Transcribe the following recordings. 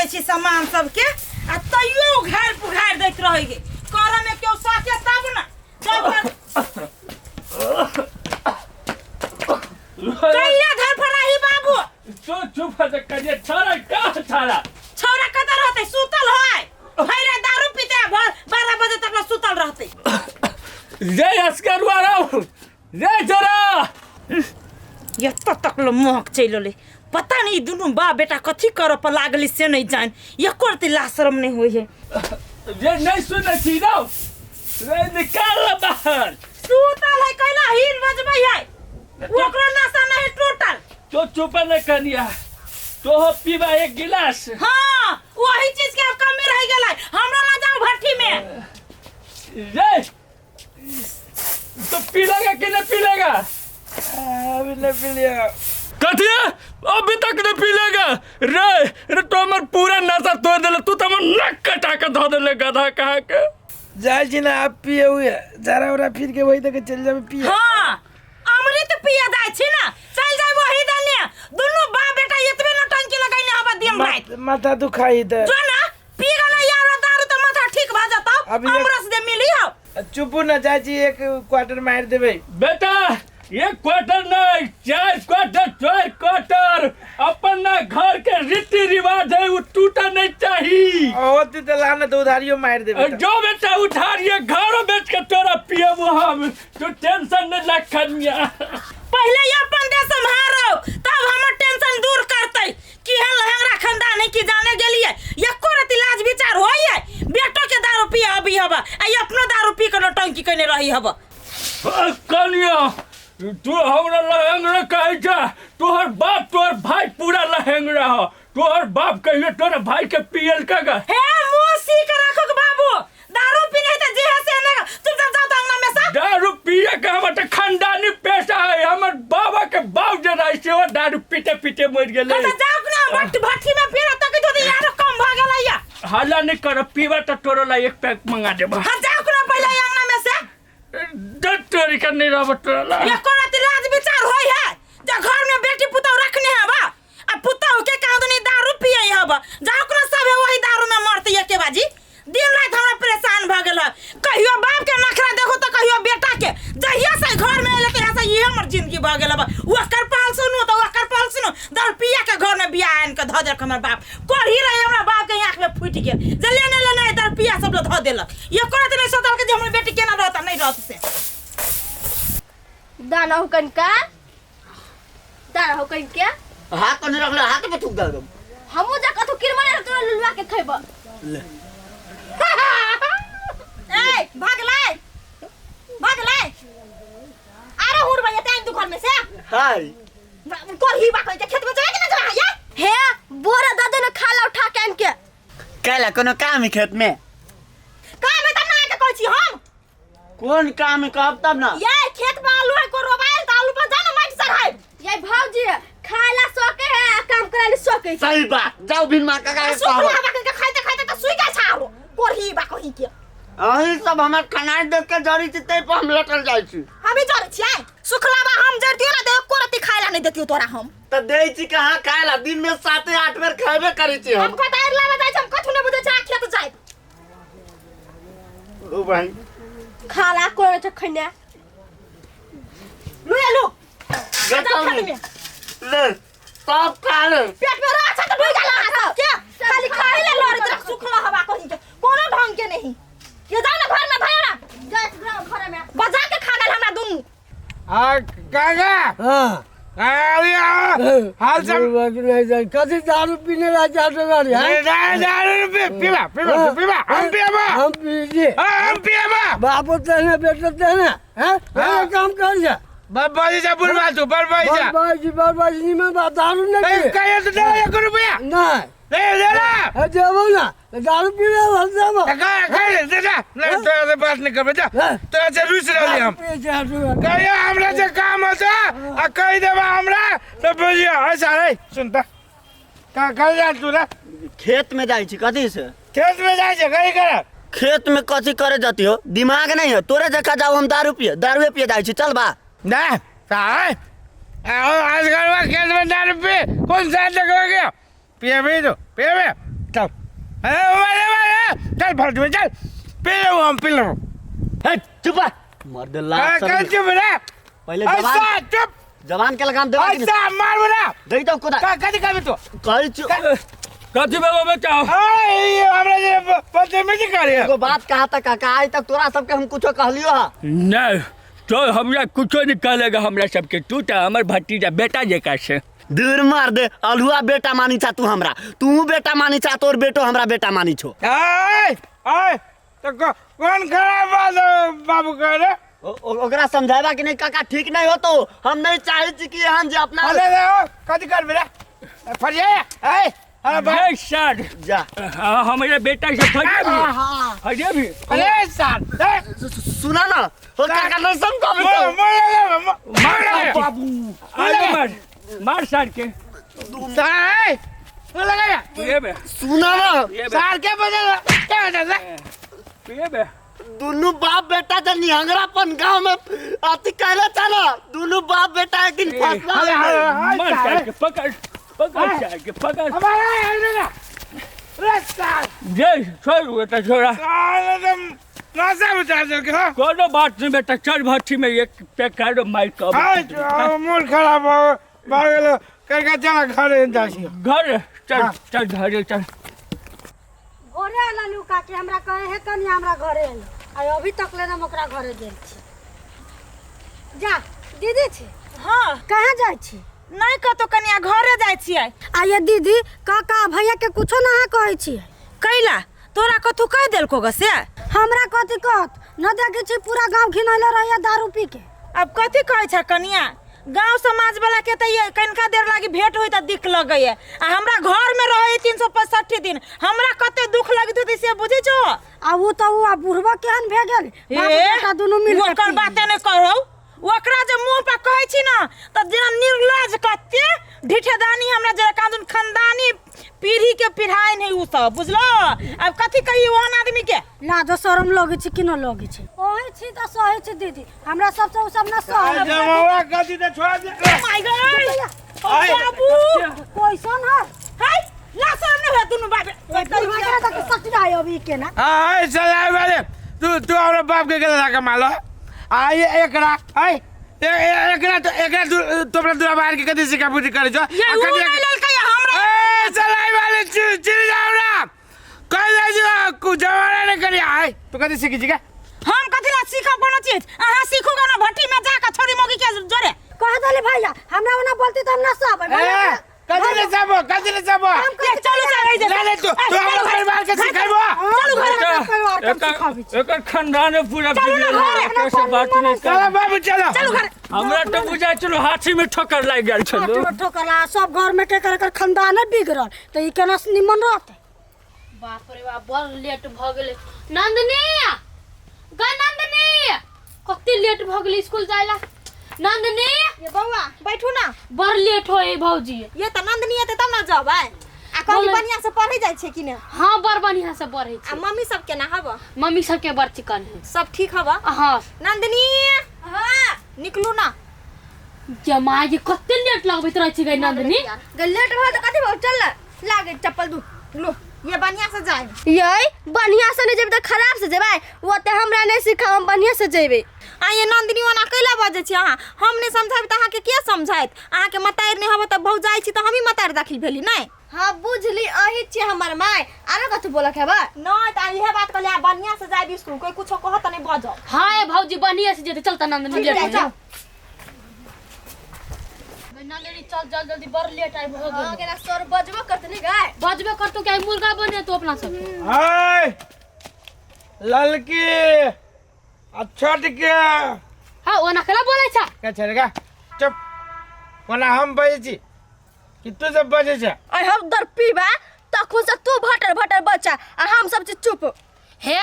देवे छी सामान सबके आ तइयो घर पुघार दैत रहेगे कर में क्यों साके तब ना कहिया घर पर रही बाबू चुप हो जा करिए छोरा का छोरा कदर रहते सुतल होय भैरा दारू पीते 12 बजे तक सुतल रहते जय अस्कर वाला जय छोरा ये तक लो महक चलले पता नहीं दोनों बा बेटा कथी कर पर लागली से नहीं जान ये करते लाशरम नहीं होई है ये नहीं सुन छी ना रे निकाल बाहर सुतल है कैला हिल बजबै है ओकरो नशा नहीं टोटल तो चुप न करिया तो पीबा एक गिलास हां वही चीज के कमी रह गेलै हमरा ला जाओ भट्टी में रे तो पी लेगा कि नहीं पी लेगा अभी नहीं पी लेगा कथिया अभी तक नहीं पी लेगा रे तो हमर पूरा नशा तोड़ देले तू तो हमर नक कटा के धो देले गधा कहा के जाय जी ना आप पिए हुए जरा उरा फिर के वही तक चल जाबे पिए हां अमृत पिया जाय छी ना चल जाय वही दने दोनों बा बेटा इतबे न टंकी लगाइने हवा दिन रात माथा दुखाई त जो ना पी गला यार दारू तो माथा ठीक भ जाता अमरस दे मिली हो चुप ना चाची एक क्वार्टर मार देबे बेटा एक क्वार्टर नहीं 4 क्वार्टर अपना घर के रीति रिवाज है वो टूटा नहीं चाहिए होती तो लाना तो उधारियों मार देबे जो बेटा उधारिए घर बेच के तोरा पिए वो हम तू टेंशन नहीं ला खनिया पहले ये अपन दे संभारो तब हमर टेंशन दूर करतै कि हम लहंगरा खानदान है कि जाने गेलिए एको रति लाज विचार होई है बेटो के दारू पिए अभी हबा आ अपनो दारू पी के टंकी कने रही हबा कनिया तू हमरा लहेंगड़ा कहे जा तोहर बाप तोहर भाई पूरा लहेंगड़ा हो तोहर बाप कहिए तोहर भाई के पियल का हे मुंह सीख रखो बाबू दारू पीने त जे से ने तुम सब जाओ अंगना में सा दारू पिए के हमर त खानदानी पेशा है हमर बाबा के बाप जे रही से वो दारू पीते पीते मर गेले त जाओ ना भट्टी में फिर तक तो यार कम भ गेला या हाला नहीं कर पीवा त तोरो ला एक पैक मंगा देबा हां जाओ ना पहले अंगना में से डटोरी का नहीं रहा बटोला ये कोना लाज विचार होई है जे घर में बेटी पुतौ रखने है बा आ पुतौ के कांदनी दारू पिए है बा जाओ कोना सब है वही दारू में मरते एके बाजी दिन रात हमरा परेशान भ गेल कहियो बाप के नखरा देखो त कहियो बेटा के जहिया से घर में लेके ऐसा ये हमर जिंदगी भ गेल बा ओकर पाल सुनो त ओकर पाल सुनो दारू पिए के घर में बियाह आन के ध दे हमर बाप कोढ़ी रहे हमरा बाप के आंख में फूट गेल जे लेने लेने दारू पिया सब लो ध देलक ये कोना नहीं सोचल के जे हमर बेटी केना रहता नहीं रहत से दाना हुकन क्या हाथ तो नहीं रखले हाथ में थूक दे हमू जा कथु किरमने तो लुलवा के खइबा ए भाग ले अरे हुर भैया टाइम दुकान में से हाय कोही बा कह खेत में जाए कि ना जा या हे बोरा दादा ने खाला उठा के आन के काला कोनो काम है खेत में का में त ना के कहै छी हम कौन काम है कहब तब ना ये खेत में आलू है को रोबाइल त आलू पर जाना माटी सराय ये भौजी खाला सोके है काम कराली सोके सही बात जाओ बिन मार का सुखला बा के खाते खाते त सुई गए छारो कोही बा कहि के अही सब हमर खनाई देख के जरी चिते पे हम लटल जाई छी अभी जर छियै सुखला बा हम जर दियो ना देख को रति खाइला नहीं देतियो तोरा हम त देई छी कहां खाइला दिन में 7-8 बेर खाबे करै छी हम कतार लावा जाय हम कथु ने बुझे छा खेत जाय ओ भाई खाला कोन छ खन्या लो ले सब खा ले पेट में रहा त ढोई जाला हाथ के खाली खाइले लोरी तरह सुखला हवा कहि के कोनो ढंग के नहीं ये जाओ ना घर में भैया जा घर में बजा के खा गल हमरा दुनु आ काका हां हाल सब नहीं जाए कथी दारू पीने ला जातो गाड़ी है दारू पीवा हम पीबा बाप तेने बेटा तेने हैं काम कर जा बरबादी जा बुलवा तू बरबादी नहीं मैं दारू नहीं कहे तो दे 1 रुपया नहीं दे ना देबो ना दारू पीवे हलजाबो कहे दे जा नहीं तो से बात नहीं करबे जा तो से रुस रहली हम कहे हमरा जे काम होता आ कह देबा हमरा तो बुझियो ऐसा रे सुन त का कह जा तू रे खेत में जाई छी कथी से खेत में जाई छै कहीं कर खेत में कथी करे जाती हो दिमाग नहीं है तोरे देखा जाओ हम दारू पिए जाई छी चल बा ना साहब आज खेत में दारू पी कौन सा जगह गया पिए भी तो पिए चल चल फालतू में चल पी लो हम पी लो हे चुप रह मर्द लात कल चुप रह पहले ऐसा चुप जवान के लगाम दे ऐसा मार बोला दे तो खुदा कदी कभी तो कल चुप कथी बाबा बचाओ ये हमरा जे पते में जी करे एगो बात कहा था काका आज तक तोरा सबके हम कुछो कहलियो हा नहीं तो हमरा कुछो नहीं कहेगा हमरा सबके तू तो हमर भतीजा बेटा जेका से दूर मार दे अलहुआ बेटा मानी था तू हमरा तू बेटा मानी था तोर बेटो हमरा बेटा मानी छो आय आय तो कौन खड़ा बाबू कह रे ओकरा समझाएबा कि नहीं काका ठीक नहीं हो तो हम नहीं चाहे छी कि हम जे अपना अरे कदी कर बेटा फरिया ए अरे भाई सर जा हमारे बेटा से फरिया भी अरे सर सुना ना हो काका नहीं समझो बाबू मार मार सर के सर लगाया ये बे सुना ना सर के बजा क्या बजा ये बे दोनों बाप बेटा जब निहंगरापन गांव में आती कहले था ना दोनों बाप बेटा एक दिन फंसना मार सर के पकड़ सर के पकड़ हमारा सर जय छोड़ बेटा छोड़ा नासा बचा दो के कोनो बात नहीं बेटा चल भट्टी में एक पैक कर दो माइक का मूड खराब हो बागलो करके चला घर जासी घर चल चल घर चल घरे आला लुका के हमरा कहे है कनी हमरा घरे आइ अभी तक लेना ओकरा घरे गेल छी जा दीदी छी हाँ कहाँ जाइ छी नहीं कतो कनिया घरे जाइ छियै आ ये दीदी काका भैया के कुछो ना कहै छी कैला तोरा कथु कह देलको ग से हमरा कथी कहत न देखे छी पूरा गांव घिनैले रहैया दारू पी के अब कथी कहै छ कनिया गांव समाज वाला के त ये कनका देर लागी भेंट होई त दिख लगैया आ हमरा घर में रहे 365 दिन हमरा कते दुख लगित होती से बुझै छो आ वो त वो बुढ़वा केहन भे गेल बाप बेटा दुनु मिल के ओकर बाते नै करो ओकरा जे मुंह पे कहै छी ना त जेना निर्लज कते ढिठेदानी हमरा जे कादुन खानदानी पीढ़ी के पिढ़ाई नहीं उ सब बुझलो अब कथी कही ओहन आदमी के लाजो शरम लगे छी कि न लगे छी ओहे छी त सहे छी दीदी हमरा सबसे उ सब न सहे जमावा कदी ते छोड़ दे माय गॉड बाबू कैसन है हाय ला सामने है दुनु बाबे हमरा तक सच जाय अभी के ना हाय चला वाले तू हमरा बाप के गला का मालो आय एकरा हाय एकरा तो अपना दूरा बाहर के कदी सिका बुद्धि करे छ ये उ नहीं ललका हमरा ए चलाई वाले चिर जाओ ना कह दे जो कु जमाना ने करी आय तू कदी सीखी जी का हम कथी ला सीखब कोनो चीज अहाँ सीखोगा ना भट्टी में जाकर छोरी मोगी के जोरे कह दले भैया हमरा ओना बोलती त हम न सब कदी ले जाबो चलो जाई जे ले तू हमरा परिवार के सिखाइबो चलो घर एक खानदान पूरा कैसे बात नहीं चलो कर बाबू चलो चलो घर हमरा तो बुझाइ चलो हाथी में ठोकर लाग गेल छलो ठोकला सब घर में के कर खानदान बिगड़ल त ई केना निमन रहते बाप रे बाप बड़ लेट भ गेले नंदनी ग नंदनी कते लेट भ गेले स्कूल जाइला नंदनी ये बउआ बैठू ना बड़ लेट होए भौजी ये त नंदनी है तब ना जबै आ कनी बढ़िया से पढ़ै जाय छै कि ने हां बड़ बढ़िया से पढ़ै आ छै मम्मी सब के ना हब मम्मी सब के बड़ चिकन है सब ठीक हब हां नंदनी हां निकलू ना जमाई जे कते लेट लगबैत रहै छै ग नंदनी लेट भ त कथि भ चल लागे चप्पल दू लो ये बढ़िया से जाए यई बढ़िया से नहीं जेबे त खराब से जेबे वो ते हमरा नहीं सिखाओ हम बढ़िया से जेबे आ ये नंदिनी ओना कैला बाजे छी अहाँ हम ने समझाब त अहाँ के के समझाइत अहाँ के मताएर नहीं हब त भौ जाय छी त हम ही मताएर दाखिल भेली नहीं हां बुझली अही छी हमर माय आरो कथु बोलक हेबा नहीं त इहे बात कहले बढ़िया से जाय स्कूल कोई कुछो कहत नहीं बजो हां ए भौजी बढ़िया से जेते चलता नंदनी लेट हो जा नंदनी चल जल्दी जल्दी बड़ लेट आई भ गेल केना सर बजबो करत नहीं गाय बजबे कर तो क्या मुर्गा बने तो अपना सब हाय ललकी अच्छा ठीक है हां ओना कला बोलै छ क्या छरेगा चुप कोना हम बजे छी कि तू सब बजे छ आई हम दर पीबा तखन से तू भटर भटर बच्चा आ हम सब चुप हे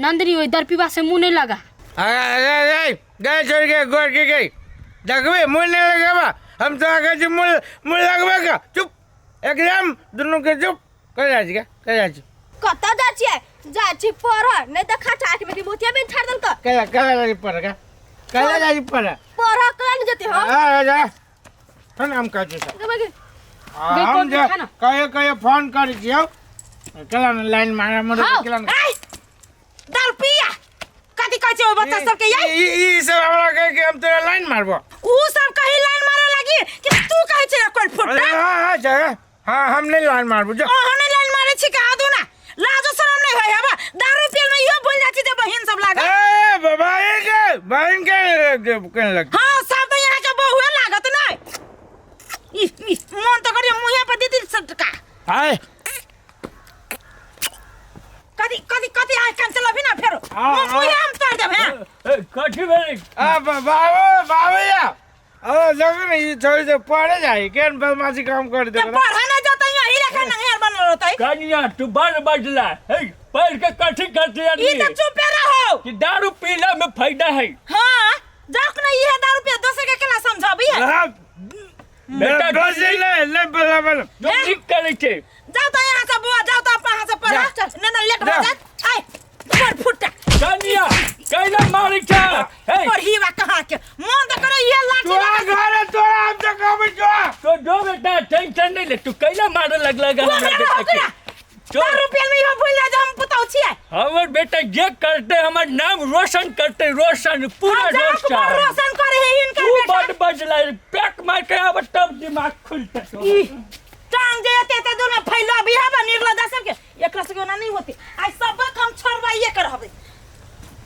नंदनी ओइ दर पीबा से मुंह नहीं लगा गए छोड़ के गोर के गई देखबे मुंह नहीं लगाबा हम तो आगे जी मुंह लगबे का चुप एकदम दोनों के चुप कर जा छी कर जा छी कता जा छी जा छी पर नहीं त खाटा के बेटी मोतिया बिन छाड़ दल क कला जा पर का कला जा पर पर कल जते हो आ जा हम का छी हम जा कहे फोन कर छियो चला ना लाइन मारा मोर हाँ। चला ना ए दारू पिया कथी कहै छै ओ बच्चा सब के यही ई सब हमरा कहे कि हम तेरा लाइन मारबो ऊ सब कहीं लाइन मारे लगी कि तू कहै छै कोन फुट्टा हां जगह हां हम नहीं लाइन मारबो जो ओहने लाइन मारे छी कहा दू ना लाजो शरम नहीं होय हबा दारू पियल में इहो बोल जाछि जे बहिन सब लागे ए बाबा के बहन के कहने लग हां सब तो यहाँ के बहुए लागत नै ई मन तो करियो मुहे पे दीदी सटका हाय कथी आइ कैंसिल अभी ना फेरो मुहे हम तोड़ देबे कथी भेलै बाबा अब जगह नहीं छोड़ दे पढ़े जाए केन बदमाशी काम कर दे पढ़ा ना जाता यही रेखा नंगेर बनल रहतै कनिया तू बड़ बजला है पढ़ के कथी करते ई आदमी तो चुपे रहो कि दारू पीला में फायदा है हां जाक नहीं है दारू पे दोसे के केला समझाबी है बेटा बस ले बराबर जो ठीक करे छे जाओ तो यहाँ से बुआ जाओ तो अपन यहाँ से पढ़ा न लेट हो जात आय पर फुटा कनिया कैला मारे छा है और ही वा कहां के मन तो करे ये लाठी तोरा घर तोरा हम तो कहबै जो तो जो बेटा टेंशन नहीं ले तू कैला मारे लगला हमरा बेटा के दारू पियल में भूल जा हम पुताऊ छिए हमर बेटा जे करते हमर नाम रोशन करते रोशन पूरा रोशन रोशन करे है इनका तू बेटा बड़ बजला पैक मार के अब तब दिमाग खुलता टांग जेते त दोनों फैला भी है निर्लज सब के एकरा से ना नहीं होती आज सब हम छोड़बाइए कर हबे